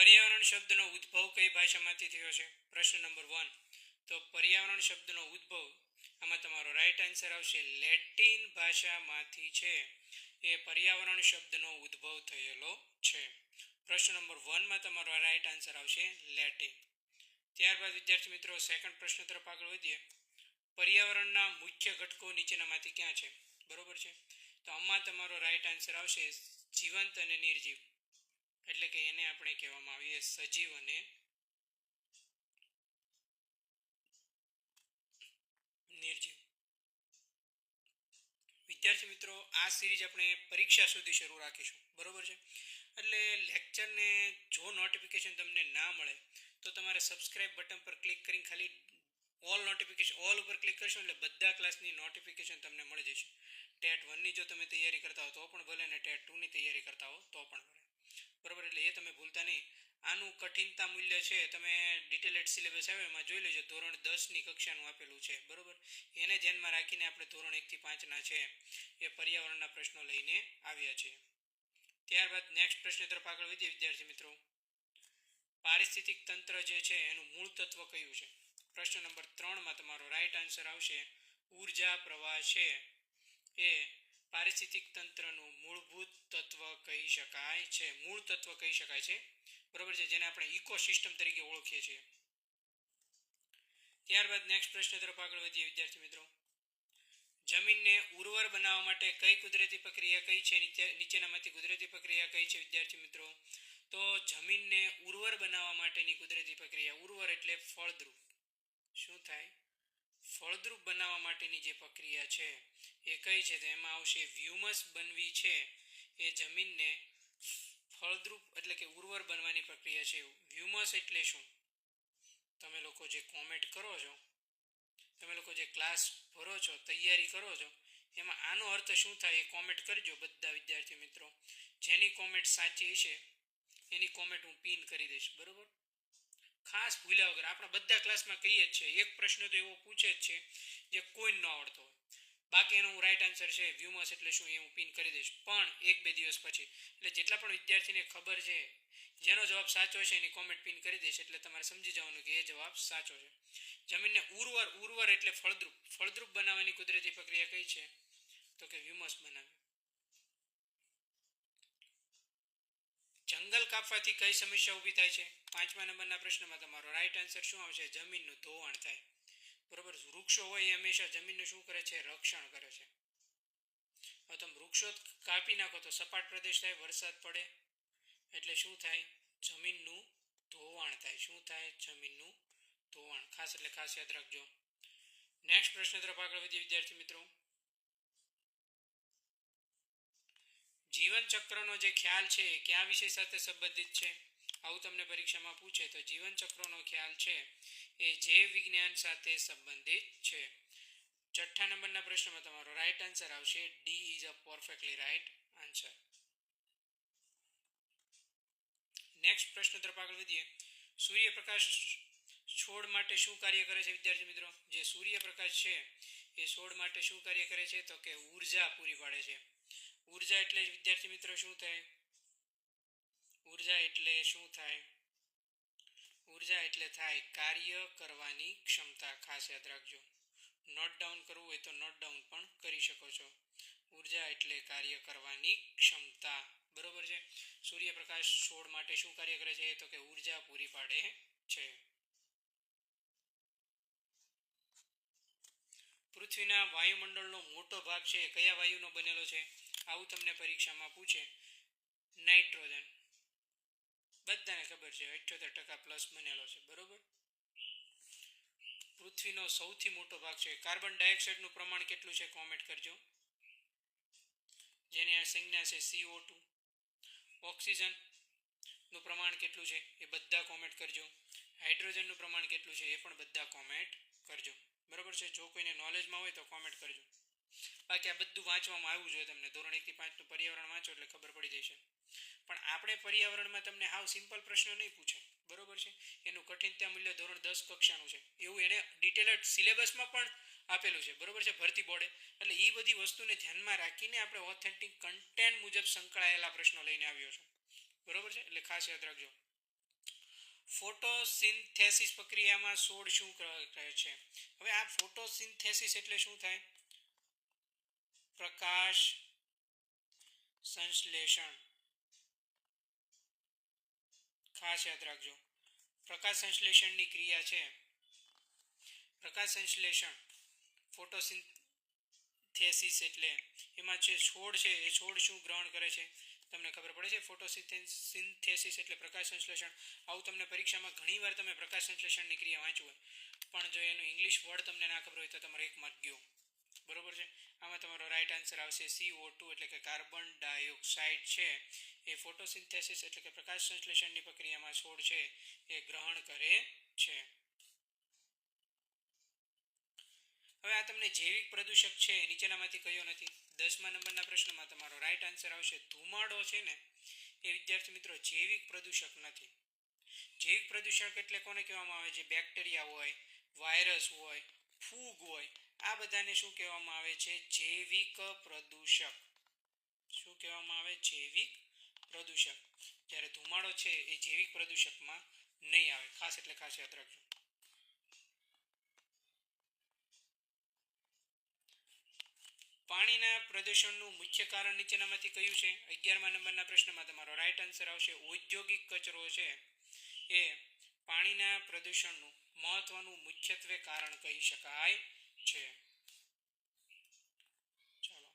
પર્યાવરણ શબ્દનો ઉદ્ભવ કઈ ભાષામાંથી થયો છે? પ્રશ્ન નંબર 1. તો પર્યાવરણ શબ્દનો ઉદ્ભવ, આમાં તમારો રાઈટ આન્સર આવશે લેટિન ભાષામાંથી છે. એ પર્યાવરણ શબ્દનો ઉદ્ભવ થયેલો છે. પ્રશ્ન નંબર 1માં તમારો રાઈટ આન્સર આવશે લેટિન. ત્યારબાદ વિદ્યાર્થી મિત્રો સેકન્ડ પ્રશ્ન તરફ આગળ વધીએ. પર્યાવરણના મુખ્ય ઘટકો નીચેનામાંથી ક્યાં છે? બરોબર છે. તો આમાં તમારો રાઈટ આન્સર આવશે જીવંત અને નિર્જીવ, એટલે કે એને આપણે કહેવામાં આવીએ સજીવ અને નિર્જીવ. વિદ્યાર્થી મિત્રો, આ સિરીઝ આપણે પરીક્ષા સુધી શરૂ રાખીશું. બરોબર છે. એટલે લેક્ચરને જો નોટિફિકેશન તમને ના મળે તો તમારે સબસ્ક્રાઇબ બટન પર ક્લિક કરીને ખાલી ઓલ ઉપર ક્લિક કરશો એટલે બધા ક્લાસની નોટિફિકેશન તમને મળી જશે. ટેટ 1ની જો તમે તૈયારી કરતા હો તો પણ ભલે, ને ટેટ 2ની તૈયારી કરતા હો તો પણ ભલે. બરાબર, એટલે એ તમે ભૂલતા નહીં. આનું કઠિનતા મૂલ્ય છે, તમે ડિટેલેડ સિલેબસ આવે એમાં જોઈ લેજો. ધોરણ 10ની કક્ષાનું આપેલું છે. બરાબર, એને ધ્યાનમાં રાખીને આપણે ધોરણ 1 થી 5ના છે એ પર્યાવરણના પ્રશ્નો લઈને આવ્યા છીએ. ત્યારબાદ નેક્સ્ટ પ્રશ્ન તરફ આગળ વધીએ વિદ્યાર્થી મિત્રો. પારિસ્થિતિક તંત્ર જે છે એનું મૂળ તત્વ કયું છે? પ્રશ્ન નંબર 3માં તમારો રાઈટ આન્સર આવશે ઉર્જા પ્રવાહ છે એ પારિસ્થિતિક તંત્રનું મૂળભૂત તત્વ કહી શકાય છે. મૂળ તત્વ કહી શકાય છે. બરોબર છે, જેને આપણે ઇકોસિસ્ટમ તરીકે ઓળખીએ છીએ. ત્યારબાદ નેક્સ્ટ પ્રશ્ન તરફ આગળ વધીએ વિદ્યાર્થી મિત્રો. જમીનને ઉર્વર બનાવવા માટે કઈ કુદરતી પ્રક્રિયા કઈ છે? નીચેનામાંથી કુદરતી પ્રક્રિયા કઈ છે વિદ્યાર્થી મિત્રો? તો જમીનને ઉર્વર બનાવવા માટેની કુદરતી પ્રક્રિયા, ઉર્વર એટલે ફળદ્રુપ. શું થાય? ફળદ્રુપ બનાવવા માટેની જે પ્રક્રિયા છે એ કઈ છે? તો એમાં આવશે વ્યુમસ બનવી છે. એ જમીનને ફળદ્રુપ એટલે કે ઉર્વર બનવાની પ્રક્રિયા છે. વ્યુમસ એટલે શું? તમે લોકો જે કોમેન્ટ કરો છો, તમે લોકો જે ક્લાસ ભરો છો, તૈયારી કરો છો, એમાં આનો અર્થ શું થાય એ કોમેન્ટ કરજો બધા વિદ્યાર્થી મિત્રો. જેની કોમેન્ટ સાચી હશે એની કોમેન્ટ હું પિન કરી દઈશ. બરોબર, ખાસ ભૂલ્યા વગર. આપણા બધા ક્લાસમાં કહીએ જ છે, એક પ્રશ્ન તો એવો પૂછે જ છે જે કોઈ ન આવડતો હોય. બાકી એનો હું રાઈટ આન્સર છે વ્યુમસ એટલે શું એ હું પિન કરી દઈશ, પણ 1-2 દિવસ પછી. એટલે જેટલા પણ વિદ્યાર્થીને ખબર છે, જેનો જવાબ સાચો છે એની કોમેન્ટ પિન કરી દઈશ, એટલે તમારે સમજી જવાનું કે એ જવાબ સાચો છે. જમીનને ઉર્વર એટલે ફળદ્રુપ બનાવવાની કુદરતી પ્રક્રિયા કઈ છે? તો કે વ્યુમસ બનાવી. જંગલ કાપવાથી કઈ સમસ્યા ઊભી થાય છે? 5મા નંબરના પ્રશ્નમાં તમારો રાઈટ આન્સર શું આવશે? જમીનનું ધોવાણ થાય. બરોબર, વૃક્ષો હોય એ હંમેશા જમીનનું શું કરે છે? રક્ષણ કરે છે. હવે તમે વૃક્ષો કાપી નાખો તો સપાટ પ્રદેશ થાય, વરસાદ પડે એટલે શું થાય? જમીનનું ધોવાણ થાય. શું થાય? જમીનનું ધોવાણ. ખાસ એટલે ખાસ યાદ રાખજો. નેક્સ્ટ પ્રશ્ન તરફ આગળ વધીએ વિદ્યાર્થી મિત્રો. જીવન ચક્રનો જે ખ્યાલ છે એ કયા વિષય સાથે સંબંધિત છે? આવું તમને પરીક્ષામાં પૂછે તો જીવન ચક્રનો ખ્યાલ છે એ જૈવ વિજ્ઞાન સાથે સંબંધિત છે. 6થા નંબરના પ્રશ્નમાં તમારો રાઈટ આન્સર આવશે D is a perfectly right answer. Next પ્રશ્ન તરફ આગળ વધીએ. સૂર્યપ્રકાશ છોડ માટે શું કાર્ય કરે છે વિદ્યાર્થી મિત્રો? જે સૂર્યપ્રકાશ છે એ છોડ માટે શું કાર્ય કરે છે? તો કે ઉર્જા પૂરી પાડે છે. ઉર્જા એટલે વિદ્યાર્થી મિત્રો શું થાય? ઉર્જા એટલે શું થાય? ઉર્જા એટલે થાય કાર્ય કરવાની ક્ષમતા. ખાસ યાદ રાખજો. નોટ ડાઉન કરવું હોય તો નોટ ડાઉન પણ કરી શકો છો. ઉર્જા એટલે કાર્ય કરવાની ક્ષમતા. બરોબર છે. સૂર્યપ્રકાશ છોડ માટે શું કાર્ય કરે છે? તો કે ઉર્જા પૂરી પાડે છે. પૃથ્વીના વાયુમંડળનો મોટો ભાગ છે કયા વાયુનો બનેલો છે? આવું તમને પરીક્ષામાં પૂછે. નાઇટ્રોજન. બધાને ખબર છે 78% બનેલો છે. બરોબર. પૃથ્વીનો સૌથી મોટો ભાગ છે. કાર્બન ડાયોક્સાઇડનું પ્રમાણ કેટલું છે? કોમેન્ટ કરજો. જેની આ સંજ્ઞા છે CO2. ઓક્સિજનનું પ્રમાણ કેટલું છે એ બધા કોમેન્ટ કરજો. હાઇડ્રોજનનું પ્રમાણ કેટલું છે એ પણ બધા કોમેન્ટ કરજો. બરાબર છે. જો કોઈને નોલેજમાં હોય તો કોમેન્ટ કરજો. બાકી આ બધું વાંચવામાં આવ્યું જોઈએ તમને. ધોરણ 1 થી 5નું પર્યાવરણ વાંચો એટલે ખબર પડી જશે. પણ આપણે પર્યાવરણમાં તમને હાવ સિમ્પલ પ્રશ્નો નહીં પૂછે. બરોબર છે. એનું કઠિનતા મૂલ્ય ધોરણ 10 કક્ષાનું છે. એવું એને ડિટેલેડ સિલેબસમાં પણ આપેલું છે. બરોબર છે, ભરતી બોર્ડે. એટલે એ બધી વસ્તુને ધ્યાનમાં રાખીને આપણે ઓથેન્ટિક કન્ટેન્ટ મુજબ સંકળાયેલા પ્રશ્નો લઈને આવ્યો છું. બરોબર છે, એટલે ખાસ યાદ રાખજો. ફોટોસિન્થેસિસ પ્રક્રિયામાં છોડ શું કરે છે? હવે આ ફોટોસિન્થેસિસ એટલે શું થાય? પ્રકાશ સંશ્લેષણ. ખાસ યાદ રાખજો, પ્રકાશ સંશ્લેષણની ક્રિયા છે. પ્રકાશ સંશ્લેષણ ફોટોસિન્થેસિસ એટલે એમાં જે છોડ છે એ છોડ શું ગ્રહણ કરે છે તમને ખબર પડે છે. ફોટોસિન્થેસિસ એટલે પ્રકાશ સંશ્લેષણ. આવું તમને પરીક્ષામાં ઘણીવાર તમે પ્રકાશ સંશ્લેષણની ક્રિયા વાંચ્યું હોય, પણ જો એનું ઇંગ્લિશ વર્ડ તમને ના ખબર હોય તો તમારો 1 માર્ક ગયો. બરોબર છે. આમાં તમારો રાઈટ આન્સર આવશે CO2 એટલે કે કાર્બન ડાયોક્સાઇડ છે એ ફોટોસિન્થેસિસ એટલે કે પ્રકાશ સંશ્લેષણની પ્રક્રિયામાં છોડ છે એ ગ્રહણ કરે છે. હવે આ તમને જૈવિક પ્રદૂષક છે નીચેનામાંથી કયો નથી? 10મા નંબરના પ્રશ્નમાં તમારો રાઈટ આન્સર આવશે ધુમાડો છે ને એ વિદ્યાર્થી મિત્રો જૈવિક પ્રદૂષક નથી. જૈવિક પ્રદૂષક એટલે કોને કહેવામાં આવે? જે બેક્ટેરિયા હોય, વાયરસ હોય, ફૂગ હોય, આ બધાને શું કહેવામાં આવે છે? જૈવિક પ્રદૂષક. શું કહેવામાં આવે? જૈવિક પ્રદૂષક. જ્યારે ધુમાડો છે એ જૈવિક પ્રદૂષકમાં નહીં આવે. ખાસ એટલે ખાસ યાદ રાખજો. પાણીના પ્રદૂષણનું મુખ્ય કારણ નીચેનામાંથી કયું છે? 11મા નંબરના પ્રશ્નમાં તમારો રાઈટ આન્સર આવશે ઔદ્યોગિક કચરો છે એ પાણીના પ્રદૂષણનું મહત્વનું મુખ્યત્વે કારણ કહી શકાય છે. ચાલો,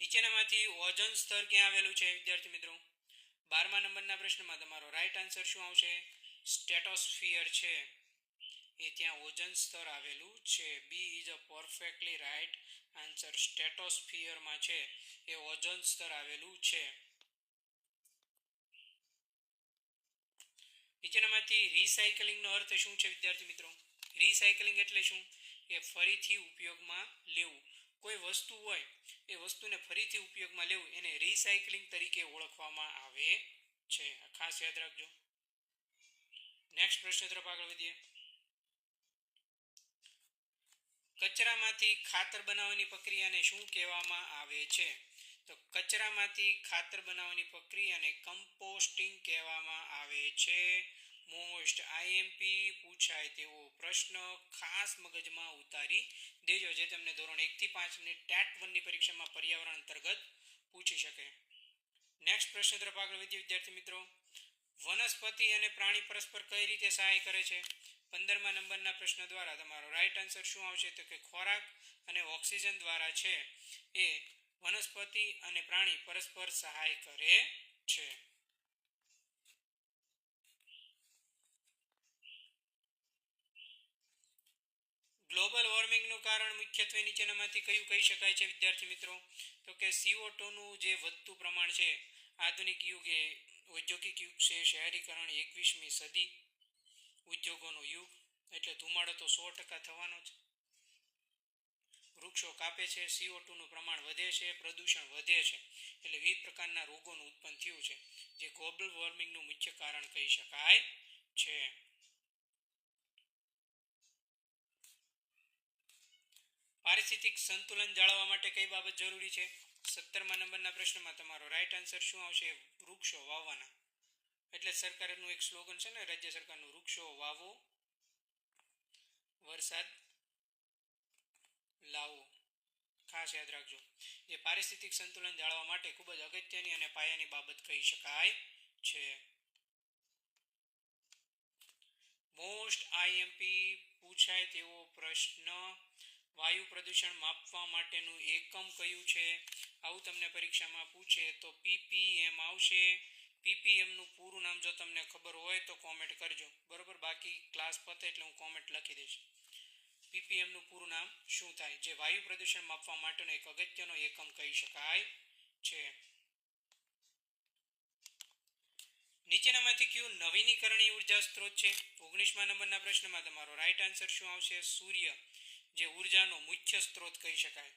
નીચેનામાંથી ઓઝોન સ્તર ક્યાં આવેલું છે વિદ્યાર્થી મિત્રો? 12મા નંબરના પ્રશ્નમાં તમારો રાઈટ આન્સર શું આવશે? સ્ટ્રેટોસ્ફિયર છે એ ત્યાં ઓઝોન સ્તર આવેલું છે. B is a perfectly right answer. સ્ટ્રેટોસ્ફિયરમાં છે એ ઓઝોન સ્તર આવેલું છે. નીચેનામાંથી રિસાયકલિંગનો અર્થ શું છે વિદ્યાર્થી મિત્રો? રિસાયકલિંગ એટલે શું? કે ફરીથી ઉપયોગમાં લેવું. કોઈ વસ્તુ હોય એ વસ્તુને ફરીથી ઉપયોગમાં લેવું એને રિસાયકલિંગ તરીકે ઓળખવામાં આવે છે. ખાસ યાદ રાખજો. નેક્સ્ટ પ્રશ્ન તરફ આગળ વધીએ. કચરામાંથી ખાતર બનાવવાની પ્રક્રિયાને શું કહેવામાં આવે છે? તો કચરામાંથી ખાતર બનાવવાની પ્રક્રિયાને કમ્પોસ્ટિંગ કહેવામાં આવે છે. મોસ્ટ આઈએમપી પૂછાય તેવો પ્રશ્ન ખાસ મગજમાં ઉતારી દેજો, જે તમને ધોરણ 1 થી 5 ની ટેટ 1 ની પરીક્ષામાં પર્યાવરણ અંતર્ગત પૂછી શકે. નેક્સ્ટ પ્રશ્ન તરફ આગળ વધીએ વિદ્યાર્થી મિત્રો. વનસ્પતિ અને પ્રાણી પરસ્પર કઈ રીતે સહાય કરે છે? 15મા નંબરના પ્રશ્ન દ્વારા તમારો રાઈટ આન્સર શું આવશે? તો કે ખોરાક અને ઓક્સિજન દ્વારા છે એ વનસ્પતિ અને પ્રાણી પરસ્પર સહાય કરે છે. ગ્લોબલ વોર્મિંગનું કારણ મુખ્યત્વે નીચેનામાંથી કયું કહી શકાય છે વિદ્યાર્થી મિત્રો? તો કે CO2 નું જે વધતું પ્રમાણ છે. આધુનિક યુગ એ ઔદ્યોગિક યુગ છે. શહેરીકરણ 21મી સદી, ઉદ્યોગોનો યુગ એટલે ધુમાડો તો 100% થવાનો જ. વૃક્ષો કાપે છે, CO2 નું પ્રમાણ વધે છે, પ્રદૂષણ વધે છે, એટલે વિવિધ પ્રકારના રોગોનું ઉત્પન્ન થયું છે, જે ગ્લોબલ વોર્મિંગનું મુખ્ય કારણ કહી શકાય છે. પારિસ્થિતિક સંતુલન જાળવવા માટે કઈ બાબત જરૂરી છે? 17મા નંબરના પ્રશ્નમાં તમારો રાઈટ આન્સર શું આવશે? વૃક્ષો વાવવાના. એટલે સરકારનું એક સ્લોગન છે ને રાજ્ય સરકારનું, વૃક્ષો વાવો વરસાદ લાવો. ખાસ યાદ રાખજો. જે પારિસ્થિતિક સંતુલન જાળવવા માટે ખૂબ જ અગત્યની અને પાયાની બાબત કહી શકાય છે. મોસ્ટ આઈએમપી પૂછાય તેવો પ્રશ્ન વાયુ પ્રદૂષણ માપવા માટેનું એકમ કયું છે? આવું તમને પરીક્ષામાં પૂછે તો PPM આવશે. PPM નું પૂરું નામ જો તમને ખબર હોય તો કોમેન્ટ કરજો. બરોબર, બાકી ક્લાસ પતે એટલે હું કોમેન્ટ લખી દઈશ. PPM નું પૂરું નામ શું થાય? જે વાયુ પ્રદૂષણ માપવા માટેનો એક અગત્યનો એકમ કહી શકાય છે. નીચેનામાંથી કયું નવીનીકરણીય ઉર્જા સ્ત્રોત છે? 19મા નંબરના પ્રશ્નમાં તમારો રાઈટ આન્સર શું આવશે? સૂર્ય, જે ઉર્જાનો મુખ્ય સ્ત્રોત કહી શકાય.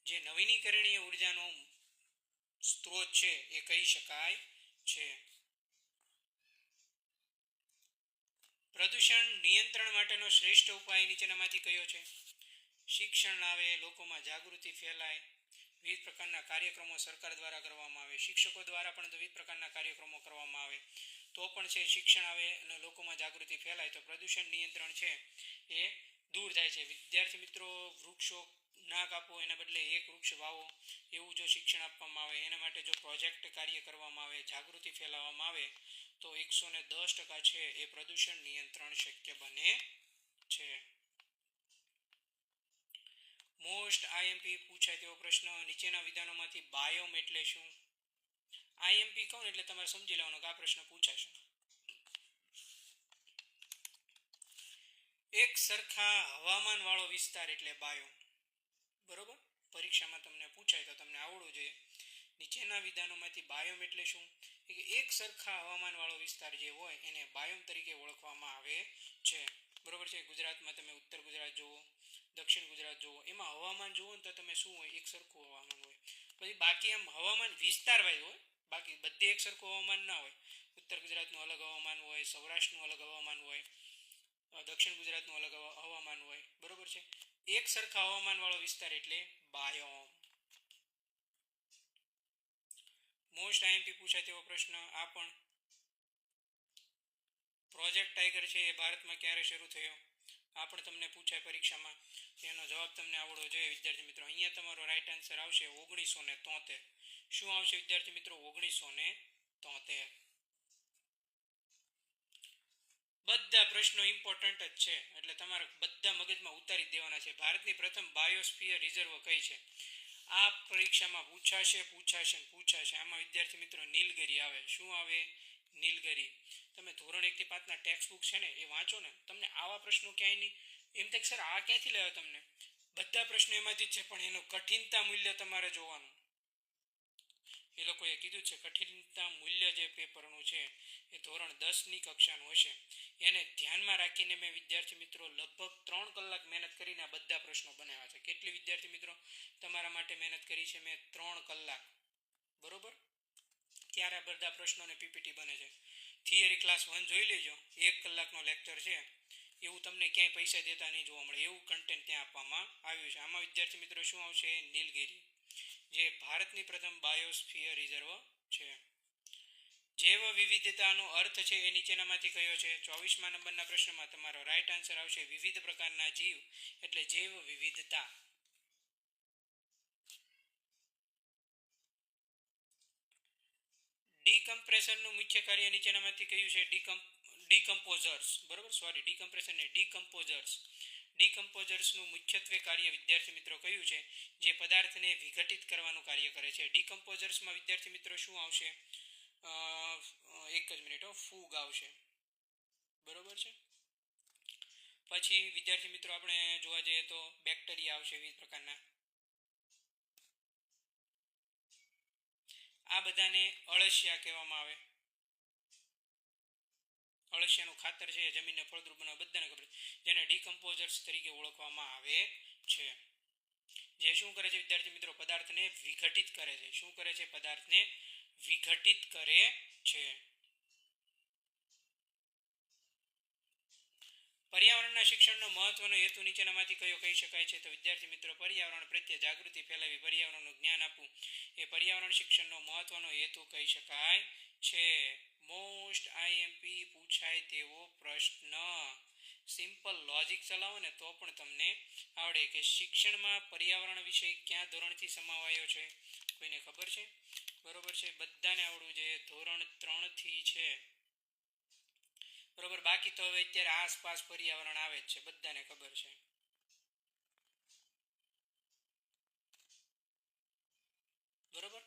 જે નવીનીકરણીય ઉર્જાનો સ્ત્રોત છે એ કહી શકાય છે. પ્રદૂષણ નિયંત્રણ માટેનો શ્રેષ્ઠ ઉપાય નીચેનામાંથી કયો છે? શિક્ષણ આવે, લોકોમાં જાગૃતિ ફેલાય, વિવિધ પ્રકારના કાર્યક્રમો સરકાર દ્વારા કરવામાં આવે, શિક્ષકો દ્વારા પણ વિવિધ પ્રકારના કાર્યક્રમો કરવામાં આવે તો પણ છે શિક્ષણ આવે અને લોકોમાં જાગૃતિ ફેલાય તો પ્રદૂષણ નિયંત્રણ છે એ દૂર થાય છે. વિદ્યાર્થી મિત્રો, વૃક્ષો ના કાપો, એના બદલે એક વૃક્ષ વાવો એવું જો શિક્ષણ આપવામાં આવે, એના માટે જો પ્રોજેક્ટ કાર્ય કરવામાં આવે, જાગૃતિ ફેલાવવામાં આવે તો 110% છે એ પ્રદૂષણ નિયંત્રણ શક્ય બને છે. મોસ્ટ આઈએમપી પૂછાય તેવો પ્રશ્ન, નીચેના વિધાનોમાંથી બાયોમ એટલે શું? આઈએમપી કહું એટલે તમારે સમજી લેવાનું કે આ પ્રશ્ન પૂછાશે. એક સરખા હવામાન વાળો વિસ્તાર એટલે બાયોમ. બરોબર, પરીક્ષામાં તમને પૂછાય તો તમને આવડવું જોઈએ. નીચેના વિધાનોમાંથી બાયોમ એટલે શું? એક સરખા હવામાન વાળો વિસ્તાર જે હોય એને બાયોમ તરીકે ઓળખવામાં આવે છે. બરોબર છે. ગુજરાતમાં તમે ઉત્તર ગુજરાત જુઓ, દક્ષિણ ગુજરાત જુઓ, એમાં હવામાન જુઓ ને તો તમે શું હોય, એક સરખું હવામાન હોય. પછી બાકી આમ હવામાન વિસ્તાર વાઇઝ હોય, બાકી બધે એક સરખું હવામાન ના હોય. ઉત્તર ગુજરાતનું અલગ હવામાન હોય, સૌરાષ્ટ્રનું અલગ હવામાન હોય, દક્ષિણ ગુજરાતનું અલગ હવામાન હોય. બરોબર છે. એક સરખા હવામાન વાળો વિસ્તાર એટલે બાયોમ. મોસ્ટ આઈએમપી પૂછાય તેવો પ્રશ્ન આ પણ, પ્રોજેક્ટ ટાઈગર છે એ ભારતમાં ક્યારે શરૂ થયો? આ પણ તમને પૂછાય પરીક્ષામાં, એનો જવાબ તમને આવડવો જોઈએ વિદ્યાર્થી મિત્રો. અહીંયા તમારો રાઈટ આન્સર આવશે 1973. શું આવશે વિદ્યાર્થી મિત્રો? 1973. બધા પ્રશ્નો ઇમ્પોર્ટન્ટ જ છે એટલે તમારે બધા મગજમાં ઉતારી દેવાના છે. ભારતની પ્રથમ બાયોસ્ફિયર રિઝર્વ કઈ છે? આ પરીક્ષામાં પૂછાશે. આમાં વિદ્યાર્થી મિત્રો નીલગિરી આવે. શું આવે? નીલગિરી. તમે ધોરણ 1 થી 5 ના ટેક્સ્ટ બુક છે ને એ વાંચો ને, તમને આવા પ્રશ્નો ક્યાંય નહીં એમ થાય સર આ ક્યાંથી લાવ્યો તમને. બધા પ્રશ્નો એમાંથી જ છે પણ એનું કઠિનતા મૂલ્ય તમારે જોવાનું. એ લોકોએ કીધું છે કઠિનતા મૂલ્ય જે પેપરનું છે એ ધોરણ 10ની કક્ષાનું હશે. એને ધ્યાનમાં રાખીને મેં વિદ્યાર્થી મિત્રો લગભગ 3 કલાક મહેનત કરીને આ બધા પ્રશ્નો બનાવ્યા છે. કેટલી વિદ્યાર્થી મિત્રો તમારા માટે મહેનત કરી છે મેં? 3 કલાક. બરોબર, ત્યારે આ બધા પ્રશ્નોને પીપીટી બને છે. થિયરી ક્લાસ 1 જોઈ લેજો, 1 કલાકનો લેક્ચર છે. એવું તમને ક્યાંય પૈસા દેતા નહીં જોવા મળે એવું કન્ટેન્ટ ત્યાં આપવામાં આવ્યું છે. આમાં વિદ્યાર્થી મિત્રો શું આવશે? નીલગિરી, જે ભારતની પ્રથમ બાયોસ્ફિયર રિઝર્વ છે. જૈવ વિવિધતાનો અર્થ છે એ નીચેનામાંથી કયો છે? 24મા નંબરના પ્રશ્નમાં તમારો રાઈટ આન્સર આવશે વિવિધ પ્રકારના જીવ એટલે જૈવ વિવિધતા. ડીકમ્પ્રેશનનું મુખ્ય કાર્ય નીચેનામાંથી કયું છે? ડીકમ્પોઝર્સ. બરોબર, સોરી ડીકમ્પ્રેશન ને ડીકમ્પોઝર્સ. ડીકમ્પોઝર્સનું મુખ્યત્વે કાર્ય વિદ્યાર્થી મિત્રો કયું છે? જે પદાર્થને વિઘટિત કરવાનું કાર્ય કરે છે. ડીકમ્પોઝર્સમાં વિદ્યાર્થી મિત્રો શું આવશે? એક જ મિનિટ, ફૂગ આવશે. બરોબર છે. પછી વિદ્યાર્થી મિત્રો આપણે જોવા જઈએ તો બેક્ટેરિયા આવશે વિવિધ પ્રકારના. આ બધાને અળસિયા કહેવામાં આવે. અળસિયાનું ખાતર છે એ જમીનને ફળદ્રુપ બનાવવા બધાને ખબર છે, જેને ડીકમ્પોઝર્સ તરીકે ઓળખવામાં આવે છે. જે શું કરે છે વિદ્યાર્થી મિત્રો? પદાર્થને વિઘટિત કરે છે. શું કરે છે? પદાર્થને વિઘટિત કરે છે. પર્યાવરણના શિક્ષણનો મહત્વનો હેતુ નીચેનામાંથી કયો કહી શકાય છે? તો વિદ્યાર્થી મિત્રો પર્યાવરણ પ્રત્યે જાગૃતિ ફેલાવી, પર્યાવરણનું જ્ઞાન આપવું એ પર્યાવરણ શિક્ષણનો મહત્વનો હેતુ કહી શકાય છે. મોસ્ટ આઈએમપી પૂછાય તેવો પ્રશ્ન. સિમ્પલ લોજિક ચલાવો ને તો પણ તમને આવડે કે શિક્ષણમાં પર્યાવરણ વિષય ક્યાં ધોરણથી સમાવાયો છે? કોઈને ખબર છે? બરોબર છે, બધાને આવડવું જોઈએ. ધોરણ 3 થી છે. બરોબર, બાકી તો હવે અત્યારે આસપાસ પર્યાવરણ આવે જ છે, બધાને ખબર છે. બરોબર,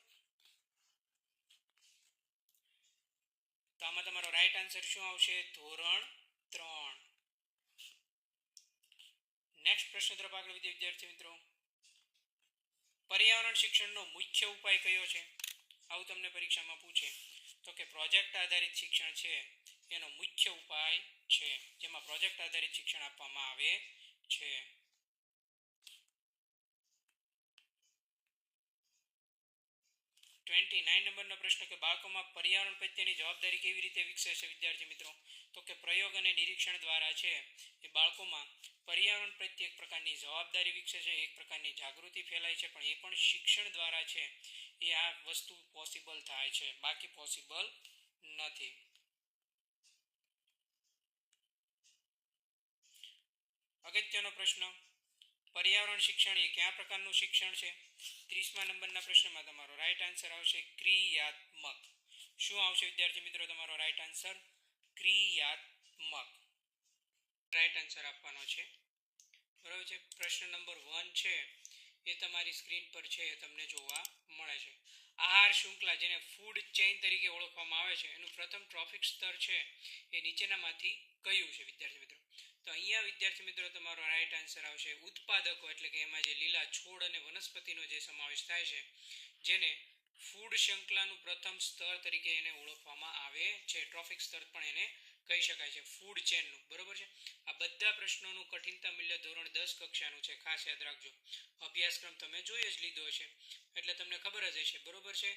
તો આમાં તમારો રાઈટ આન્સર શું આવશે? ધોરણ 3. નેક્સ્ટ પ્રશ્ન તરફ આગળ વધીએ વિદ્યાર્થી મિત્રો. પર્યાવરણ શિક્ષણનો મુખ્ય ઉપાય કયો છે? આવું તમને પરીક્ષામાં પૂછે તો કે પ્રોજેક્ટ આધારિત શિક્ષણ છે એનો મુખ્ય ઉપાય છે, જેમાં પ્રોજેક્ટ આધારિત શિક્ષણ આપવામાં આવે છે. 29 નંબર નંબરનો પ્રશ્ન કે બાળકોમાં પર્યાવરણ પ્રત્યેની જવાબદારી કેવી રીતે વિકસે છે વિદ્યાર્થી મિત્રો? તો કે પ્રયોગ અને નિરીક્ષણ દ્વારા છે એ બાળકોમાં પર્યાવરણ પ્રત્યે એક પ્રકારની જવાબદારી વિકસે છે, એક પ્રકારની જાગૃતિ ફેલાય છે, પણ એ પણ શિક્ષણ દ્વારા છે એ આ વસ્તુ પોસિબલ થાય છે, બાકી પોસિબલ નથી. અગત્યનો પ્રશ્ન, પર્યાવરણ શિક્ષણ એ કયા પ્રકારનું શિક્ષણ છે? 30મા નંબરના પ્રશ્નમાં તમારો રાઈટ આન્સર આવશે ક્રિયાત્મક. શું આવશે વિદ્યાર્થી મિત્રો તમારો રાઈટ આન્સર? ક્રિયાત્મક રાઈટ આન્સર આપવાનો છે. બરાબર છે. પ્રશ્ન નંબર 1 છે એ તમારી સ્ક્રીન પર છે, એ તમને જોવા મળે છે. આહાર શૃંખલા જેને ફૂડ ચેઇન તરીકે ઓળખવામાં આવે છે એનું પ્રથમ ટ્રોફિક સ્તર છે એ નીચેનામાંથી કયું છે વિદ્યાર્થી મિત્રો? તો અહીંયા વિદ્યાર્થી મિત્રો તમારો રાઈટ આન્સર આવશે ઉત્પાદકો, એટલે કે એમાં જે લીલા છોડ અને વનસ્પતિનો જે સમાવેશ થાય છે, જેને ફૂડ શૃંખલાનું પ્રથમ સ્તર તરીકે એને ઓળખવામાં આવે છે. ટ્રોફિક સ્તર પણ એને કહી શકાય છે, ફૂડ ચેનનું. બરોબર છે. આ બધા પ્રશ્નોનું કઠિનતા મૂલ્ય ધોરણ 10 કક્ષાનું છે, ખાસ યાદ રાખજો. અભ્યાસક્રમ તમે જોઈ જ લીધો છે એટલે તમને ખબર જ હશે. બરોબર છે.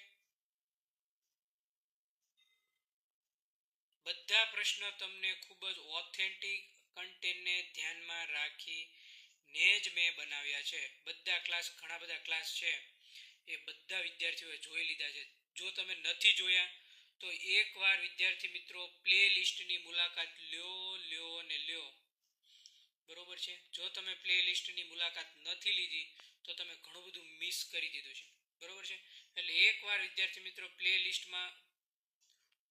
બધા પ્રશ્નો તમને ખૂબ જ ઓથેન્ટિક કન્ટેન્ટને ધ્યાનમાં રાખીને જ મેં બનાવ્યા છે. બધા ક્લાસ, ઘણા બધા ક્લાસ છે એ બધા વિદ્યાર્થીઓએ જોઈ લીધા છે. જો તમે નથી જોયા તો એકવાર વિદ્યાર્થી મિત્રો પ્લે લિસ્ટની મુલાકાત લ્યો ને લ્યો. બરોબર છે. જો તમે પ્લે લિસ્ટની મુલાકાત નથી લીધી તો તમે ઘણું બધું મિસ કરી દીધું છે. બરોબર છે. એટલે એકવાર વિદ્યાર્થી મિત્રો પ્લે લિસ્ટમાં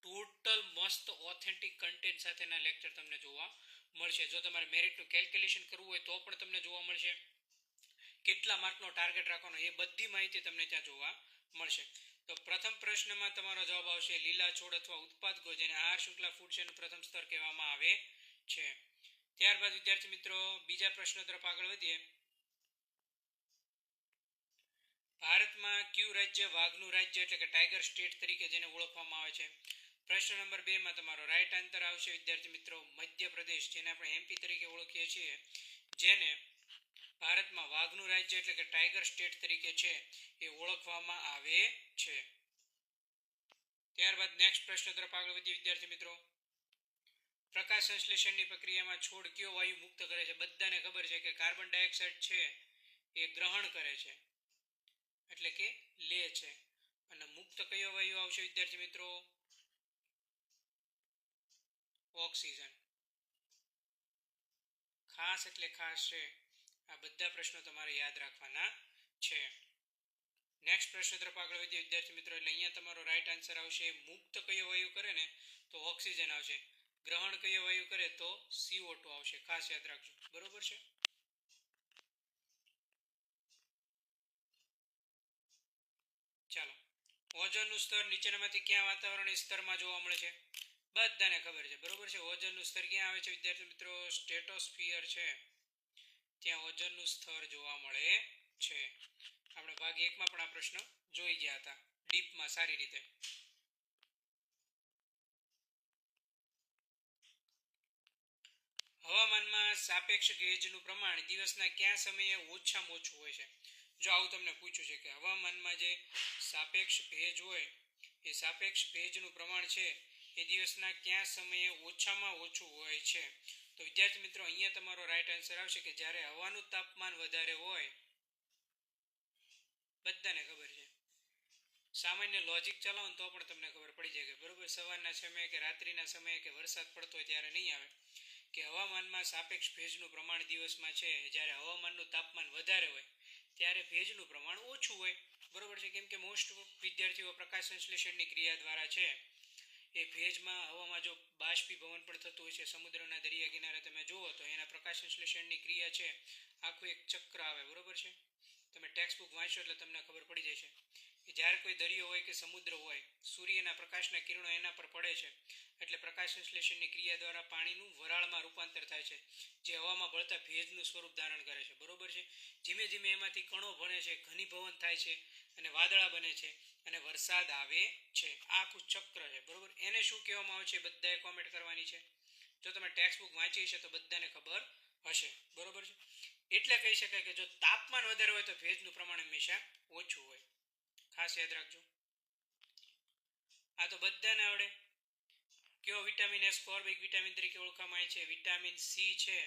ટોટલ મસ્ત ઓથેન્ટિક કન્ટેન્ટ સાથેના લેક્ચર તમને જોવા મળશે. જો તમારે મેરિટનું કેલ્ક્યુલેશન કરવું હોય તો પણ તમને જોવા મળશે. કેટલા માર્કનો ટાર્ગેટ રાખવાનો એ બધી માહિતી તમને ત્યાં જોવા મળશે. તો પ્રથમ પ્રશ્નમાં તમારો જવાબ આવશે લીલા છોડ અથવા ઉત્પાદકો, જેને આહાર શૃંખલા ફૂડ ચેનનું પ્રથમ સ્તર કહેવામાં આવે છે. ત્યારબાદ વિદ્યાર્થી મિત્રો બીજા પ્રશ્ન તરફ આગળ વધીએ. ભારતમાં કયું રાજ્ય વાઘનું રાજ્ય એટલે કે ટાઈગર સ્ટેટ તરીકે જેને ઓળખવામાં આવે છે? પ્રશ્ન નંબર 2 માં તમારો રાઈટ આન્સર આવશે વિદ્યાર્થી મિત્રો મધ્યપ્રદેશ, જેને આપણે એમપી તરીકે ઓળખીએ છીએ, જેને ભારતમાં વાઘનું રાજ્ય એટલે કે ટાઈગર સ્ટેટ તરીકે છે એ ઓળખવામાં આવે છે. ત્યારબાદ નેક્સ્ટ પ્રશ્ન તરફ આગળ વધીએ વિદ્યાર્થી મિત્રો. પ્રકાશ સંશ્લેષણની પ્રક્રિયામાં છોડ કયો વાયુ મુક્ત કરે છે? બધાને ખબર છે કે કાર્બન ડાયોક્સાઇડ છે એ ગ્રહણ કરે છે, એટલે કે લે છે. અને મુક્ત કયો વાયુ આવશે વિદ્યાર્થી મિત્રો? ઓક્સિજન. ખાસ એટલે ખાસ છે. આ બધા પ્રશ્નો તમારે યાદ રાખવાના છે. નેક્સ્ટ પ્રશ્ન તરફ આગળ વધીએ વિદ્યાર્થી મિત્રો. એટલે અહીંયા તમારો રાઈટ આન્સર આવશે મુક્ત કયો વાયુ કરે ને તો ઓક્સિજન આવશે. ગ્રહણ કયો વાયુ કરે તો CO2 આવશે. ખાસ યાદ રાખજો. બરોબર છે. ચાલો, ઓઝોનનું સ્તર નીચેનામાંથી ક્યાં વાતાવરણીય સ્તરમાં જોવા મળે છે? બધાને ખબર છે. બરોબર છે. ઓઝોનનું સ્તર ક્યાં આવે છે વિદ્યાર્થી મિત્રો? સ્ટ્રેટોસ્ફિયર છે ત્યાં ઓઝોનનું સ્તર જોવા મળે છે. આપણે ભાગ 1 માં પણ આ પ્રશ્ન જોઈ ગયા હતા ડીપમાં સારી રીતે. હવામાનમાં સાપેક્ષ ભેજનું પ્રમાણ દિવસના કયા સમયે ઓછામાં ઓછું હોય છે? જો આવું તમને પૂછ્યું છે કે હવામાનમાં જે સાપેક્ષ ભેજ હોય એ સાપેક્ષ ભેજનું પ્રમાણ છે એ દિવસના કયા સમયે ઓછામાં ઓછું હોય છે? તો વિદ્યાર્થી મિત્રો અહીંયા તમારો રાઈટ આન્સર આવશે કે જ્યારે હવાનું તાપમાન વધારે હોય. બધાને ખબર છે. સામાન્ય લોજિક ચલાવો તો પણ તમને ખબર પડી જાય કે બરોબર સવારના સમયે કે રાત્રિના સમયે કે વરસાદ પડતો હોય ત્યારે નહીં આવે કે હવામાનમાં સાપેક્ષ ભેજનું પ્રમાણ દિવસમાં છે જ્યારે હવામાનનું તાપમાન વધારે હોય ત્યારે ભેજનું પ્રમાણ ઓછું હોય. બરોબર છે. કેમ કે મોસ્ટ વિદ્યાર્થીઓ પ્રકાશ સંશ્લેષણની ક્રિયા દ્વારા છે એ ભેજમાં હવામાં જો બાષ્પીભવન પણ થતું હોય છે, સમુદ્રના દરિયા કિનારે તમે જુઓ તો એના પ્રકાશ સંશ્લેષણની ક્રિયા છે આખું એક ચક્ર આવે. બરોબર છે. તમે ટેક્સ્ટ બુક વાંચો એટલે તમને ખબર પડી જશે કે જ્યારે કોઈ દરિયો હોય કે સમુદ્ર હોય, સૂર્યના પ્રકાશના કિરણો એના પર પડે છે એટલે પ્રકાશ સંશ્લેષણની ક્રિયા દ્વારા પાણીનું વરાળમાં રૂપાંતર થાય છે, જે હવામાં ભળતા ભેજનું સ્વરૂપ ધારણ કરે છે. બરોબર છે. ધીમે ધીમે એમાંથી કણો ભણે છે, ઘનીભવન થાય છે અને વાદળા બને છે અને વરસાદ આવે છે. આ આખું ચક્ર છે. બરોબર. એને શું કહેવામાં આવે છે બધાએ કોમેન્ટ કરવાની છે. જો તમે ટેક્સ્ટ બુક વાંચી હશે તો બધાને ખબર હશે. બરોબર છે. એટલે કહી શકાય કે જો તાપમાન વધારે હોય તો ભેજનું પ્રમાણ હંમેશા ઓછું હોય. ખાસ યાદ રાખજો. આ તો બધાને આવડે. કયો વિટામિન એસ્કોર્બિક વિટામિન તરીકે ઓળખવામાં આવે છે? વિટામિન સી છે,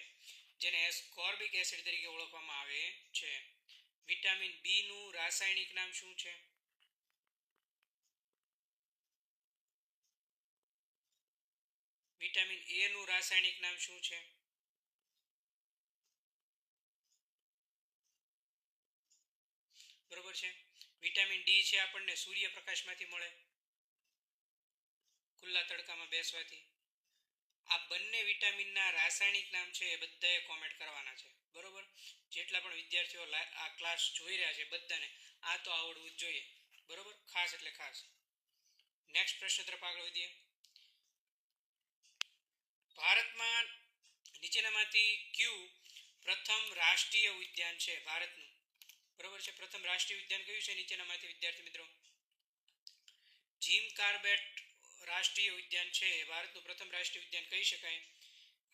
જેને એસ્કોર્બિક એસિડ તરીકે ઓળખવામાં આવે છે. વિટામિન બી નું રાસાયણિક નામ શું છે? વિટામિન એ નું રાસાયણિક નામ શું છે? બરોબર છે. વિટામિન ડી છે આપણને સૂર્યપ્રકાશમાંથી મળે, ખુલ્લા તડકામાં બેસવાથી. આ બંને વિટામિનના રાસાયણિક નામ છે એ બધાએ કોમેન્ટ કરવાના છે. બરોબર, જેટલા પણ વિદ્યાર્થીઓ આ ક્લાસ જોઈ રહ્યા છે બધાને આ તો આવડવું જ જોઈએ. બરોબર, ખાસ એટલે ખાસ. નેક્સ્ટ પ્રશ્ન તરફ આગળ વધીએ. ભારતમાં નીચેનામાંથી કયું પ્રથમ રાષ્ટ્રીય ઉદ્યાન છે ભારતનું? બરોબર છે, પ્રથમ રાષ્ટ્રીય ઉદ્યાન કયું છે નીચેનામાંથી વિદ્યાર્થી મિત્રો? જીમ કાર્બેટ રાષ્ટ્રીય ઉદ્યાન છે એ ભારતનું પ્રથમ રાષ્ટ્રીય ઉદ્યાન કહી શકાય.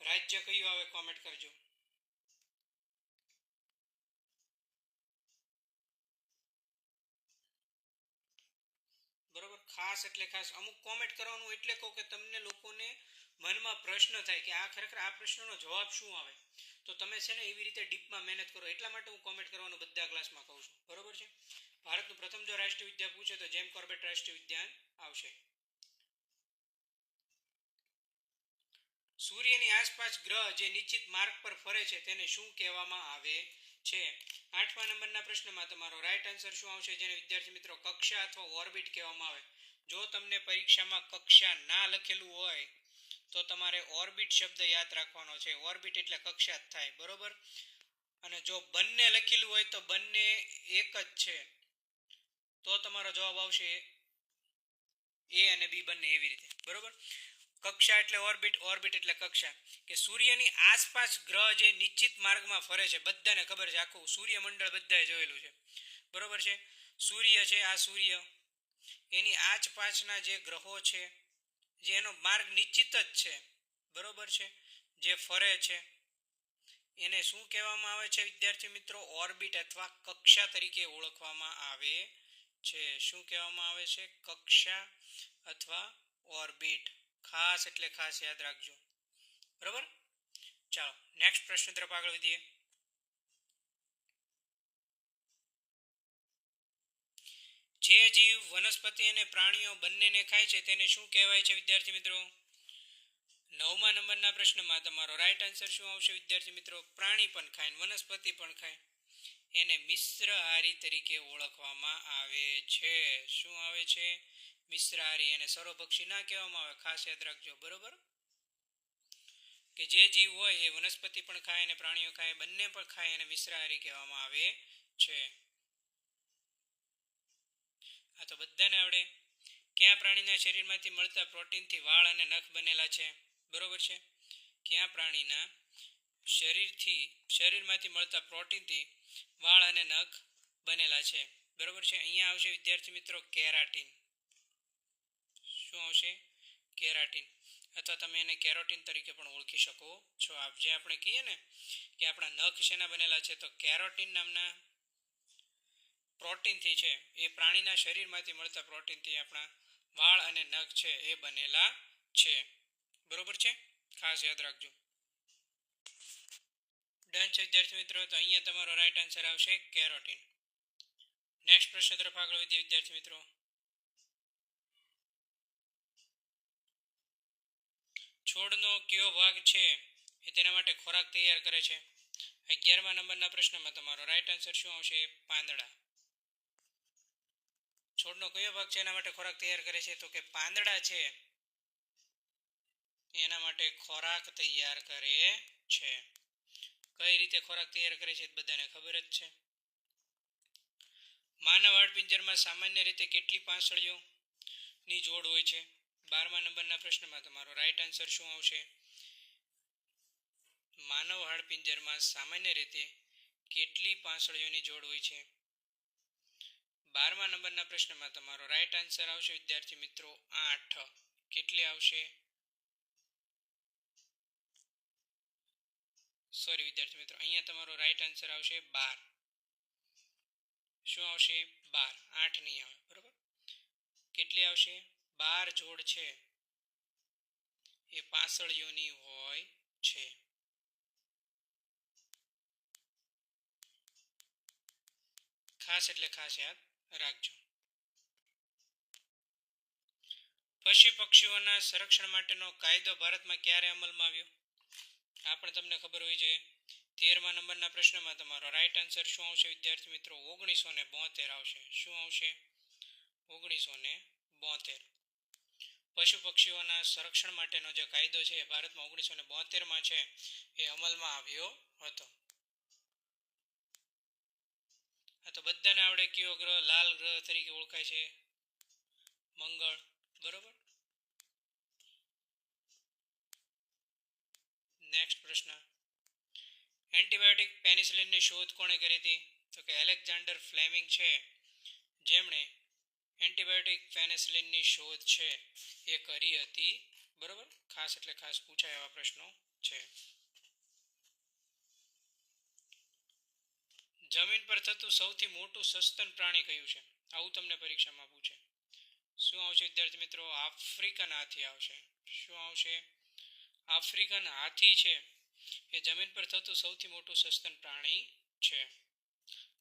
રાજ્ય કયું આવે કોમેન્ટ કરજો. બરોબર, ખાસ એટલે ખાસ. અમુક કોમેન્ટ કરવાનું એટલે કહું કે તમને લોકોને મનમાં પ્રશ્ન થાય કે આ ખરેખર આ પ્રશ્નનો જવાબ શું આવે, તો તમે છે ને એવી રીતે ડીપમાં મહેનત કરો, એટલા માટે હું કોમેન્ટ કરવાનું બધા ક્લાસમાં કહું છું. બરોબર છે. ભારતનું પ્રથમ જો રાષ્ટ્રીય ઉદ્યાન પૂછે તો જેમ કોર્બેટ રાષ્ટ્રીય ઉદ્યાન આવશે. સૂર્યની આસપાસ ગ્રહ જે નિશ્ચિત માર્ગ પર ફરે છે તેને શું કહેવામાં આવે છે? 8મા નંબરના પ્રશ્નમાં તમારો રાઈટ આન્સર શું આવશે, જેને વિદ્યાર્થી મિત્રો કક્ષા અથવા ઓર્બિટ કહેવામાં આવે. જો તમને પરીક્ષામાં કક્ષા ના લખેલું હોય તો તમારે ઓર્બિટ શબ્દ યાદ રાખવાનો છે. ઓર્બિટ એટલે કક્ષા જ થાય. બરોબર, અને જો બંને લખેલું હોય તો બંને એક જ છે, તો તમારો જવાબ આવશે એ અને બી બંને, એવી રીતે. બરોબર, કક્ષા એટલે ઓર્બિટ, ઓર્બિટ એટલે કક્ષા. કે સૂર્યની આસપાસ ગ્રહ જે નિશ્ચિત માર્ગમાં ફરે છે, બધાને ખબર છે, આખું સૂર્યમંડળ બધાએ જોયેલું છે. બરોબર છે. સૂર્ય છે, આ સૂર્ય, એની આસપાસના જે ગ્રહો છે જે એનો માર્ગ નિશ્ચિત જ છે, બરોબર છે, જે ફરે છે, એને શું કહેવામાં આવે છે વિદ્યાર્થી મિત્રો? ઓર્બિટ અથવા કક્ષા તરીકે ઓળખવામાં આવે છે. શું કહેવામાં આવે છે? કક્ષા અથવા ઓર્બિટ. ખાસ એટલે ખાસ યાદ રાખજો. બરોબર, ચાલો નેક્સ્ટ પ્રશ્ન તરફ આગળ વધીએ. જે જીવ વનસ્પતિ અને પ્રાણીઓ બંનેને ખાય છે તેને શું કહેવાય છે વિદ્યાર્થી મિત્રો? 9મા નંબરના પ્રશ્નમાં તમારો રાઈટ આન્સર શું આવશે વિદ્યાર્થી મિત્રો? પ્રાણી પણ ખાય, વનસ્પતિ પણ ખાય, એને મિશ્રહારી તરીકે ઓળખવામાં આવે છે. શું આવે છે? મિશ્રહારી. એને સર્વભક્ષી ના કહેવામાં આવે, ખાસ યાદ રાખજો. બરોબર, કે જે જીવ હોય એ વનસ્પતિ પણ ખાય અને પ્રાણીઓ ખાય, બંને પણ ખાય, એને મિશ્રહારી કહેવામાં આવે છે. આ તો બધાને આવડે. કયા પ્રાણીના શરીરમાંથી મળતા પ્રોટીનથી વાળ અને નખ બનેલા છે? બરોબર છે. કયા પ્રાણીના શરીરમાંથી મળતા પ્રોટીનથી વાળ અને નખ બનેલા છે? બરોબર છે. અહીંયા આવશે વિદ્યાર્થી મિત્રો કેરાટીન. શું આવશે? કેરાટીન, અથવા તમે એને કેરોટીન તરીકે પણ ઓળખી શકો છો. જે આપણે કહીએ ને કે આપણા નખ શેના બનેલા છે, તો કેરોટીન નામના પ્રોટીનથી છે. એ પ્રાણીના શરીરમાંથી મળતા પ્રોટીનથી આપણા વાળ અને નખ છે એ બનેલા છે. બરોબર છે, ખાસ યાદ રાખજો. ડન છે વિદ્યાર્થી મિત્રો, તો અહીંયા તમારો રાઈટ આન્સર આવશે કેરોટીન. નેક્સ્ટ પ્રશ્ન તરફ આગળ વધીએ વિદ્યાર્થી મિત્રો. છોડનો કયો ભાગ છે એ તેના માટે ખોરાક તૈયાર કરે છે? 11મા નંબરના પ્રશ્નમાં તમારો રાઈટ આન્સર શું આવશે? પાંદડા. છોડનો કયો ભાગ છે એના માટે ખોરાક તૈયાર કરે છે? તો કે પાંદડા છે એના માટે ખોરાક તૈયાર કરે છે. કઈ રીતે ખોરાક તૈયાર કરે છે બધાને ખબર જ છે. માનવ હાડપિંજરમાં સામાન્ય રીતે કેટલી પાંસળીઓની જોડ હોય છે? 12મા નંબરના પ્રશ્નમાં તમારો રાઈટ આન્સર શું આવશે? માનવ હાડપિંજરમાં સામાન્ય રીતે કેટલી પાંસળીઓની જોડ હોય છે? 12મા નંબરના પ્રશ્નમાં તમારો રાઈટ આન્સર આવશે વિદ્યાર્થી મિત્રો 8. કેટલી આવશે? સોરી વિદ્યાર્થી મિત્રો, અહીંયા તમારો રાઈટ આન્સર આવશે 12. શું આવશે? 12, 8 નહીં આવે. બરોબર, કેટલી આવશે? 12 જોડ છે એ પાંસળીઓની હોય છે. ખાસ એટલે ખાસ યાદ રાખજો. પશુ પક્ષીઓના સંરક્ષણ માટેનો કાયદો ભારતમાં ક્યારે અમલમાં આવ્યો? આ પણ તમને ખબર હોય છે. 13મા નંબરના પ્રશ્નમાં તમારો રાઈટ આન્સર શું આવશે વિદ્યાર્થી મિત્રો? 1972 આવશે. શું આવશે? 1972. પશુ પક્ષીઓના સંરક્ષણ માટેનો જે કાયદો છે એ ભારતમાં 1972માં છે એ અમલમાં આવ્યો હતો. આ તો બધાને આવડે. કયો ગ્રહ લાલ ગ્રહ તરીકે ઓળખાય છે? મંગળ. બરોબર. નેક્સ્ટ પ્રશ્ન. એન્ટીબાયોટિક પેનિસિલિનની શોધ કોણે કરી હતી? તો કે એલેક્ઝાન્ડર ફ્લેમિંગ છે જેમણે એન્ટીબાયોટિક પેનિસિલિનની શોધ છે એ કરી હતી. બરોબર. ખાસ એટલે ખાસ પૂછાય એવા પ્રશ્નો છે. જમીન પર થતું સૌથી મોટું સસ્તન પ્રાણી કયું છે? આવું તમને પરીક્ષામાં પૂછે. શું આવશે વિદ્યાર્થી મિત્રો? આફ્રિકન હાથી આવશે. શું આવશે? આફ્રિકન હાથી છે એ જમીન પર થતું સૌથી મોટું સસ્તન પ્રાણી છે.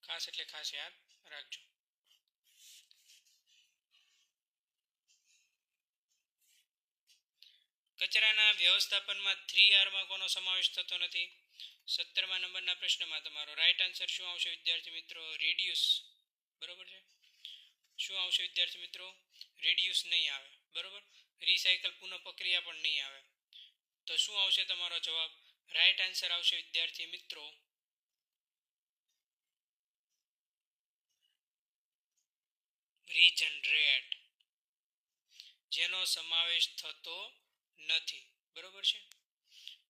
ખાસ એટલે ખાસ યાદ રાખજો. કચરાના વ્યવસ્થાપનમાં 3Rમાં કોનો સમાવેશ થતો નથી? 17મા નંબરના પ્રશ્નમાં તમારો રાઈટ આન્સર શું આવશે વિદ્યાર્થી મિત્રો? રિડ્યુસ. બરોબર છે. શું આવશે વિદ્યાર્થી મિત્રો? રિડ્યુસ નહીં આવે. બરોબર. રિસાયકલ પુનઃ પ્રક્રિયા પણ નહીં આવે. તો શું આવશે તમારો જવાબ? રાઈટ આન્સર આવશે વિદ્યાર્થી મિત્રો રીજનરેટ, જેનો સમાવેશ થતો નથી. બરોબર છે.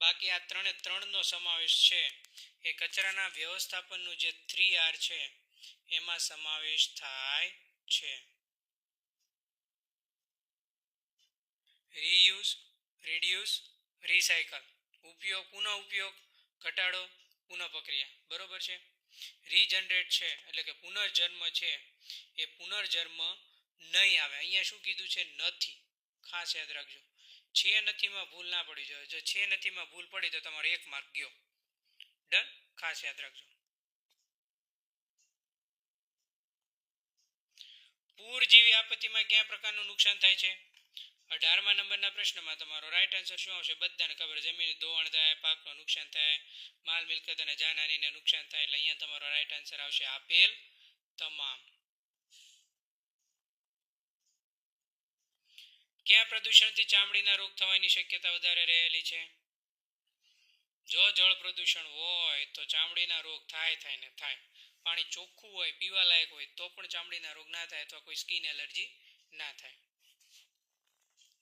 બાકી આ 3નો સમાવેશ છે એ કચરાના વ્યવસ્થાપનનું જે 3R છે એમાં સમાવેશ થાય છે. Reuse, reduce, recycle. ઉપયોગ, પુનઃ ઉપયોગ, ઘટાડો, પુનઃ પ્રક્રિયા. બરોબર છે. રીજનરેટ છે એટલે કે પુનર્જન્મ છે એ પુનર્જન્મ નહીં આવે. અહીંયા શું કીધું છે? નથી. ખાસ યાદ રાખજો. છે નથીમાં ભૂલ ના પડી જોઈએ. જો છે નથીમાં ભૂલ પડી તો તમારો 1 માર્ક ગયો. ડન. ખાસ યાદ રાખજો. પૂર જેવી આપત્તિમાં કયા પ્રકારનું નુકસાન થાય છે? 18મા નંબરના પ્રશ્નમાં તમારો રાઈટ આન્સર શું આવશે? બધાને ખબર. જમીન ધોવાણ થાય, પાકનું નુકસાન થાય, માલ મિલકત અને જાનહાનિને નુકસાન થાય. એટલે અહીંયા તમારો રાઈટ આન્સર આવશે આપેલ તમામ. કયા પ્રદૂષણથી ચામડીના રોગ થવાની શક્યતા વધારે રહેલી છે? જો જળ પ્રદૂષણ હોય તો ચામડીના રોગ થાય ને થાય. પાણી ચોખ્ખું હોય, પીવા લાયક હોય તો પણ ચામડીના રોગ ના થાય અથવા કોઈ સ્કિન એલર્જી ના થાય.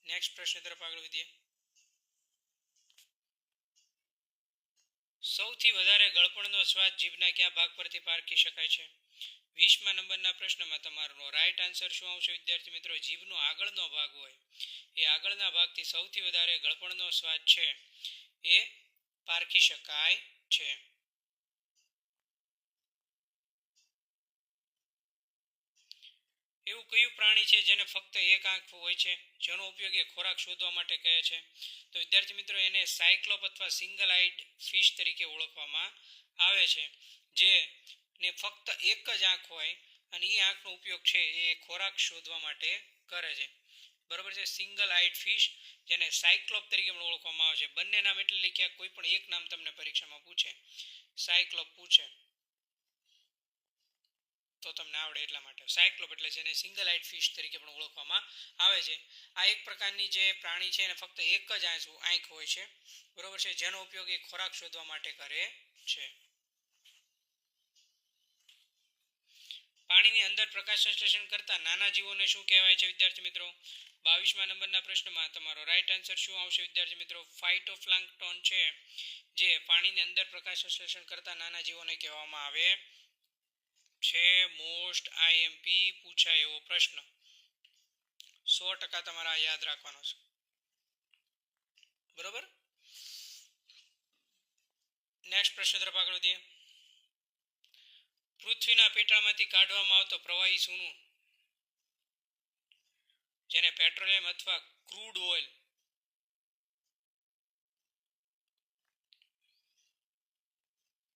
નેક્સ્ટ પ્રશ્ન તરફ આગળ વધીએ. સૌથી વધારે ગળપણનો સ્વાદ જીભના કયા ભાગ પરથી પારખી શકાય છે? 20મા નંબરના પ્રશ્નમાં તમારો રાઈટ આન્સર શું આવશે વિદ્યાર્થી મિત્રો? જીભનો આગળનો ભાગ હોય એ આગળના ભાગથી સૌથી વધારે ગળપણનો સ્વાદ છે એ પારખી શકાય છે. એવું કયું પ્રાણી છે જેને ફક્ત એક આંખ હોય છે, જેનો ઉપયોગ એ ખોરાક શોધવા માટે કહે છે? તો વિદ્યાર્થી મિત્રો એને સાયક્લોપ અથવા સિંગલ આઈડ ફિશ તરીકે ઓળખવામાં આવે છે, જેને ફક્ત એક જ આંખ હોય અને એ આંખનો ઉપયોગ છે એ ખોરાક શોધવા માટે કરે છે. બરોબર છે. સિંગલ આઈડ ફિશ, જેને સાયક્લોપ તરીકે પણ ઓળખવામાં આવે છે. બંને નામ એટલે લખ્યા, કોઈ પણ એક નામ તમને પરીક્ષામાં પૂછે, સાયક્લોપ પૂછે તો તમને આવડે એટલા માટે. સાયક્લોપ એટલે જેને સિંગલ આઈડ ફિશ તરીકે પણ ઓળખવામાં આવે છે. આ એક પ્રકારની જે પ્રાણી છે એને ફક્ત એક જ આંખ હોય છે. બરોબર છે. જેનો ઉપયોગ એ ખોરાક શોધવા માટે કરે છે. પાણીની અંદર પ્રકાશ સંશ્લેષણ કરતા નાના જીવોને શું કહેવાય છે વિદ્યાર્થી મિત્રો? 22મા નંબરના પ્રશ્નમાં તમારો રાઈટ આન્સર શું આવશે વિદ્યાર્થી મિત્રો? ફાઇટોપ્લાન્ક્ટન છે જે પાણીની અંદર પ્રકાશ સંશ્લેષણ કરતા નાના જીવોને કહેવામાં આવે છે. મોસ્ટ આઈએમપી પૂછાય એવો પ્રશ્ન, 100% તમારા યાદ રાખવાનો છે. બરોબર. નેક્સ્ટ પ્રશ્ન તરફ આગળ વધીએ. પૃથ્વીના પેટાળમાંથી કાઢવામાં આવતો પ્રવાહી શું જેને પેટ્રોલિયમ અથવા ક્રૂડ ઓઇલ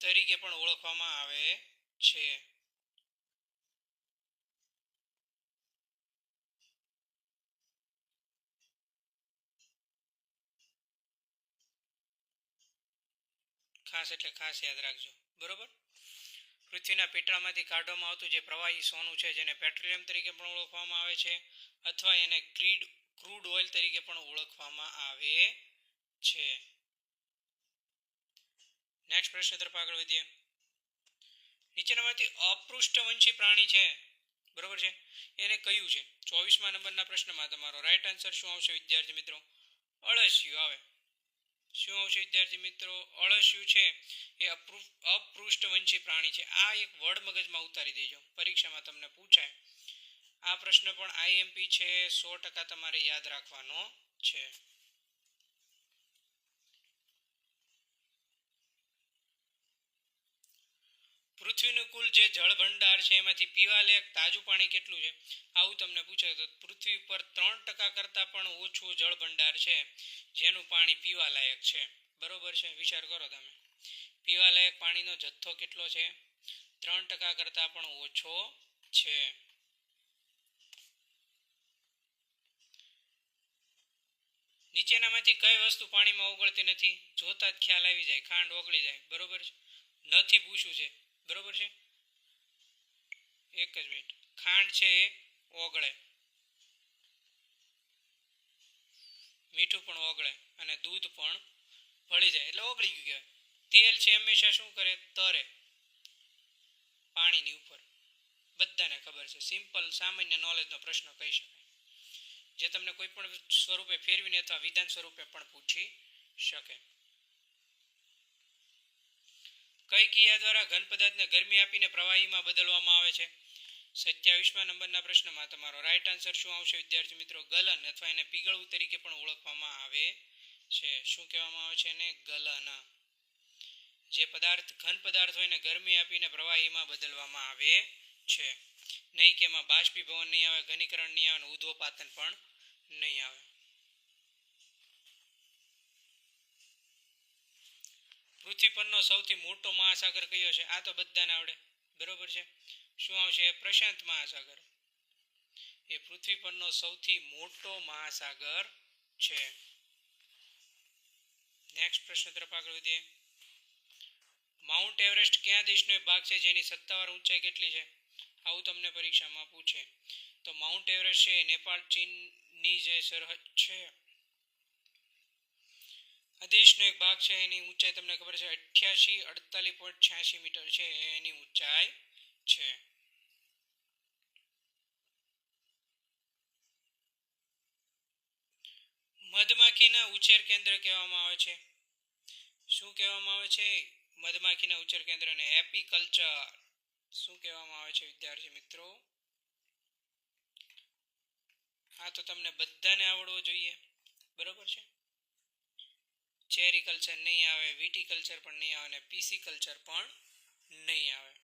તરીકે પણ ઓળખવામાં આવે છે. ખાસ એટલે ખાસ યાદ રાખજો. બરોબર. પૃથ્વીના પેટાળમાંથી કાઢવામાં આવતું જે પ્રવાહી સોનું છે જેને પેટ્રોલિયમ તરીકે પણ ઓળખવામાં આવે છે અથવા એને ક્રૂડ ઓઇલ તરીકે પણ ઓળખવામાં આવે છે. નેક્સ્ટ પ્રશ્ન તરફ આગળ વધીએ. નીચેનામાંથી અપૃષ્ઠવંશી પ્રાણી છે, બરોબર છે, એને કયું છે? 24મા નંબરના પ્રશ્નમાં તમારો રાઈટ આન્સર શું આવશે વિદ્યાર્થી મિત્રો? અળસિયું આવે. શું આવશે વિદ્યાર્થી મિત્રો? અળસિયું છે એ અપૃષ્ઠવંશી પ્રાણી છે. આ એક વર્ડ મગજમાં ઉતારી દેજો, પરીક્ષામાં તમને પૂછાય. આ પ્રશ્ન પણ આઈએમપી છે, 100% તમારે યાદ રાખવાનો છે. પૃથ્વીનું કુલ જે જળ ભંડાર છે એમાંથી પીવાલાયક તાજું પાણી કેટલું છે? આવું તમને પૂછાય તો પૃથ્વી પર 3% કરતાં પણ ઓછું જળ ભંડાર છે જેનું પાણી પીવાલાયક છે. બરોબર છે, વિચાર કરો તમે. પીવાલાયક પાણીનો જથ્થો કેટલો છે? 3% કરતાં પણ ઓછો છે. નીચેનામાંથી કઈ વસ્તુ પાણીમાં ઓગળતી નથી? જોતા જ ખ્યાલ આવી જાય, ખાંડ ઓગળી જાય. બરોબર છે, નથી પૂછ્યું છે. બરોબર છે, એક જ મિનિટ. ખાંડ છે એ ઓગળે, મીઠું પણ ઓગળે અને દૂધ પણ ભળી જાય એટલે ઓગળી ગયું કહેવાય. તેલ છે હંમેશા શું કરે? તરે પાણીની ઉપર. બધાને ખબર છે, સિમ્પલ સામાન્ય નોલેજનો પ્રશ્ન કહી શકાય, જે તમને કોઈ પણ સ્વરૂપે ફેરવીને અથવા વિધાન સ્વરૂપે પણ પૂછી શકે. કઈ ક્રિયા દ્વારા ઘન પદાર્થને ગરમી આપીને પ્રવાહીમાં બદલવામાં આવે છે? 27મા નંબરના પ્રશ્નમાં તમારો રાઈટ આન્સર શું આવશે વિદ્યાર્થી મિત્રો? ગલન અથવા એને પીગળવું તરીકે પણ ઓળખવામાં આવે છે. શું કહેવામાં આવે છે એને? ગલન. જે પદાર્થ ઘન પદાર્થ હોય એને ગરમી આપીને પ્રવાહીમાં બદલવામાં આવે છે. નહીં કે એમાં બાષ્પીભવન નહીં આવે, ઘનીકરણ નહીં આવે, ઉદ્ધોપાતન પણ નહીં આવે. પૃથ્વી પરનો સૌથી મોટો મહાસાગર કયો છે? આ તો બધાને આવડે. બરોબર છે, શું આવશે? પ્રશાંત મહાસાગર. એ પૃથ્વી પરનો સૌથી મોટો મહાસાગર છે. નેક્સ્ટ પ્રશ્ન તરફ આગળ વધીએ. માઉન્ટ એવરેસ્ટ કયા દેશનો એક ભાગ છે જેની સત્તાવાર ઊંચાઈ કેટલી છે? આવું તમને પરીક્ષામાં પૂછે તો માઉન્ટ એવરેસ્ટ છે નેપાળ ચીનની જે સરહદ છે આ દેશનો એક ભાગ છે. એની ઊંચાઈ તમને ખબર છે 88.86 મીટર છે એની ઊંચાઈ છે. મધમાખીના ઉછેર કેન્દ્ર કહેવામાં આવે છે. શું કહેવામાં આવે છે? મધમાખીના ઉછેર કેન્દ્રને એપીકલ્ચર. શું કહેવામાં આવે છે વિદ્યાર્થી મિત્રો? આ તો તમને બધાને આવડવો જોઈએ. બરોબર છે, ચેરી કલ્ચર નહીં આવે, વિટી કલ્ચર પણ નહીં આવે અને પીસી કલ્ચર પણ નહીં આવે.